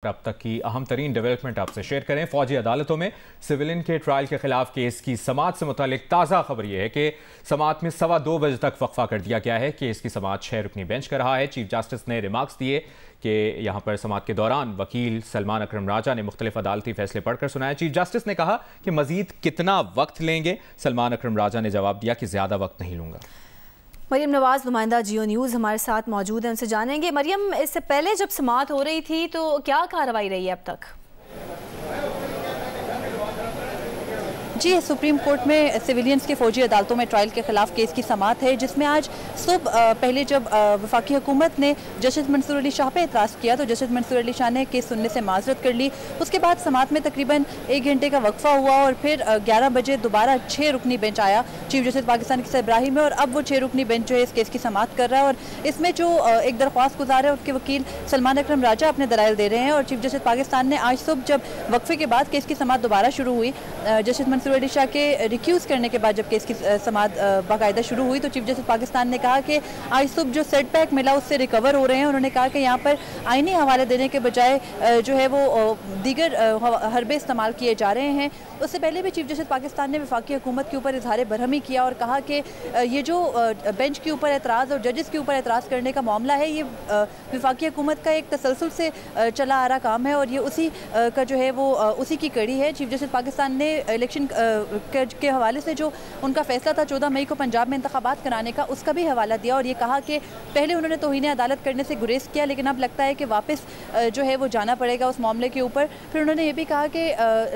अब तक की अहम तरीन डेवलपमेंट आपसे शेयर करें। फौजी अदालतों में सिविलियन के ट्रायल के खिलाफ केस की समाअत से मुतालिक ताज़ा खबर यह है कि समाअत में 2:15 बजे तक वक्फा कर दिया गया है। केस की समाअत 6 रुकनी बेंच कर रहा है। चीफ जस्टिस ने रिमार्क्स दिए कि यहाँ पर समाअत के दौरान वकील सलमान अकरम राजा ने मुख्तलिफ अदालती फैसले पढ़कर सुनाए। चीफ जस्टिस ने कहा कि मजीद कितना वक्त लेंगे। सलमान अकरम राजा ने जवाब दिया कि ज़्यादा वक्त नहीं लूँगा। मरियम नवाज नुमाइंदा जियो न्यूज़ हमारे साथ मौजूद हैं, उनसे जानेंगे। मरियम, इससे पहले जब समाअत हो रही थी तो क्या कार्रवाई रही है अब तक? जी, सुप्रीम कोर्ट में सिविलियंस के फौजी अदालतों में ट्रायल के खिलाफ केस की समाअत है, जिसमें आज सुबह पहले जब वफाकी हुकूमत ने जस्टिस मंसूर अली शाह पे एतराज़ किया तो जस्टिस मंसूर अली शाह ने केस सुनने से माजरत कर ली। उसके बाद समाअत में तकरीबन 1 घंटे का वक्फा हुआ और फिर 11 बजे दोबारा 6 रुकनी बेंच आया चीफ जस्टिस पाकिस्तान के इब्राहिम में, और अब वो 6 रुकनी बेंच जो है इस केस की समाअत कर रहा है। और इसमें जो एक दरख्वास्त गुजार है उसके वकील सलमान अकरम राजा अपने दलाइल दे रहे हैं। और चीफ जस्टिस पाकिस्तान ने आज सुबह जब वक्फे के बाद केस की समाअत दोबारा शुरू हुई, जस्टिस मंसूर अली शाह के रिक्यूज़ करने के बाद जब केस की समाअत बाकायदा शुरू हुई तो चीफ जस्टिस पाकिस्तान ने कहा कि आज सुबह जो सेटबैक मिला उससे रिकवर हो रहे हैं। उन्होंने कहा कि यहाँ पर आईनी हवाले देने के बजाय जो है वो दीगर हरबे इस्तेमाल किए जा रहे हैं। उससे पहले भी चीफ जस्टिस पाकिस्तान ने वफाकी हुकूमत के ऊपर इजहार बरहमी किया और कहा कि ये जो बेंच के ऊपर एतराज़ और जजेस के ऊपर एतराज़ करने का मामला है, ये वफाकी हुकूमत का एक तसलसल से चला आ रहा काम है और ये उसी का जो है वो उसी की कड़ी है। चीफ जस्टिस पाकिस्तान ने इलेक्शन के हवाले से जो उनका फैसला था 14 मई को पंजाब में इंतखाबात कराने का, उसका भी हवाला दिया और ये कहा कि पहले उन्होंने तौहीन अदालत करने से गुरेज किया, लेकिन अब लगता है कि वापस जो है वो जाना पड़ेगा उस मामले के ऊपर। फिर उन्होंने ये भी कहा कि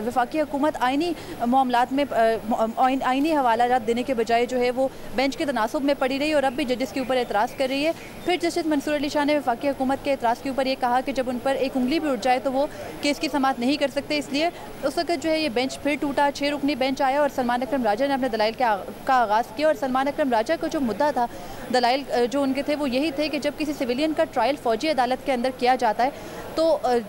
वफाकी हुकूमत आईनी मामलात में आईनी हवाला देने के बजाय जो है वो बेंच के तनासुब में पड़ी रही और अब भी जजेस के ऊपर एतराज़ कर रही है। फिर जस्टिस मंसूर अली शाह ने वफाकी हुकूमत के एतराज़ के ऊपर ये कहा कि जब उन पर एक उंगली भी उठ जाए तो वो केस की समाअत नहीं कर सकते, इसलिए उस वक्त जो है ये बेंच फिर टूटा। 6 रुकनी बेंच आया और सलमान अकरम राजा ने अपने दलाइल का आगाज़ किया। और सलमान अकरम राजा का जो मुद्दा था, दलाइल जो उनके थे वो यही थे कि जब किसी सिविलियन का ट्रायल फ़ौजी अदालत के अंदर किया जाता है तो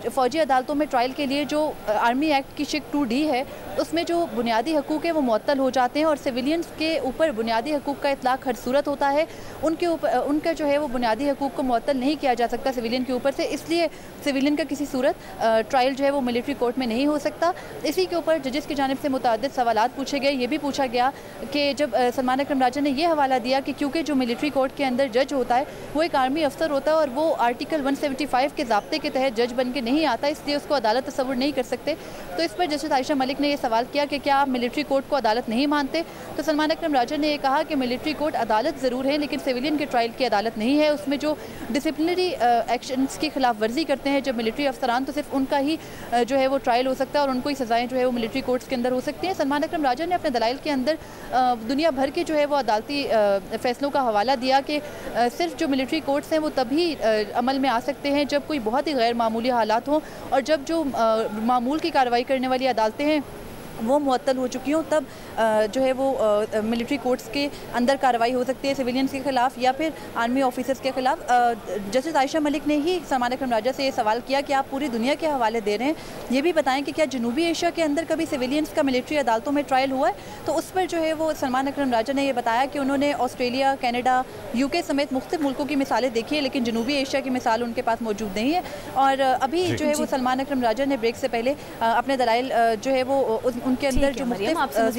फ़ौजी अदालतों में ट्रायल के लिए जो आर्मी एक्ट की शिक 2D है उसमें जो बुनियादी हकूक़ है वो मुअत्तल हो जाते हैं और सिविलियंस के ऊपर बुनियादी हकूक़ का इतलाक़ हर सूरत होता है। उनके ऊपर उनका जो है वो बुनियादी हकूक़ को मुअत्तल नहीं किया जा सकता सिविलियन के ऊपर से, इसलिए सिविलियन का किसी सूरत ट्रायल जो है वो मिलिट्री कोर्ट में नहीं हो सकता। इसी के ऊपर जजेस की जानिब से मुतअद्दिद सवालात पूछे गए। ये भी पूछा गया कि जब सलमान अकरम राजा ने यह हवाला दिया कि क्योंकि जो मिलिट्री कोर्ट के अंदर जज होता है वो एक आर्मी अफसर होता है और वो आर्टिकल 175 के ज़ाब्ते के तहत जज बन के नहीं आता, इसलिए उसको अदालत तस्वुर नहीं कर सकते। तो इस पर जस्टिस आयशा मलिक ने यह सवाल किया कि क्या आप मिलिट्री कोर्ट को अदालत नहीं मानते? तो सलमान अकरम राजा ने यह कहा कि मिलिट्री कोर्ट अदालत ज़रूर है लेकिन सिविलियन के ट्रायल की अदालत नहीं है। उसमें जो डिसिप्लिनरी एक्शंस की खिलाफ वर्जी करते हैं जब मिलिट्री अफसरान, तो सिर्फ उनका ही जो है वो ट्रायल हो सकता है और उनको ही सज़ाएँ जो है वो मिलिट्री कोर्ट्स के अंदर हो सकती हैं। सलमान अकरम राजा ने अपने दलाइल के अंदर दुनिया भर के जो है वो अदालती फ़ैसलों का हवाला दिया कि सिर्फ जो मिलिट्री कोर्ट्स हैं वो तभी अमल में आ सकते हैं जब कोई बहुत ही गैर मामूली हालात हों और जब जो मामूल की कार्रवाई करने वाली अदालतें हैं वो मुअत्तल हो चुकी हों, तब जो है वो मिलिट्री कोर्ट्स के अंदर कार्रवाई हो सकती है सिविलियंस के ख़िलाफ़ या फिर आर्मी ऑफिसर्स के ख़िलाफ़। जस्टिस आयशा मलिक ने ही सलमान अकरम राजा से ये सवाल किया कि आप पूरी दुनिया के हवाले दे रहे हैं, ये भी बताएं कि क्या जनूबी एशिया के अंदर कभी सिविलियंस का मिलिट्री अदालतों में ट्रायल हुआ है? तो उस पर जो है वो सलमान अकरम राजा ने यह बताया कि उन्होंने ऑस्ट्रेलिया, कैनेडा, UK समेत मुख्तलिफ मुल्कों की मिसालें देखी है लेकिन जनूबी एशिया की मिसाल उनके पास मौजूद नहीं है। और अभी जो है वो सलमान अकरम राजा ने ब्रेक से पहले अपने दलाइल जो है वो उनके अंदर जो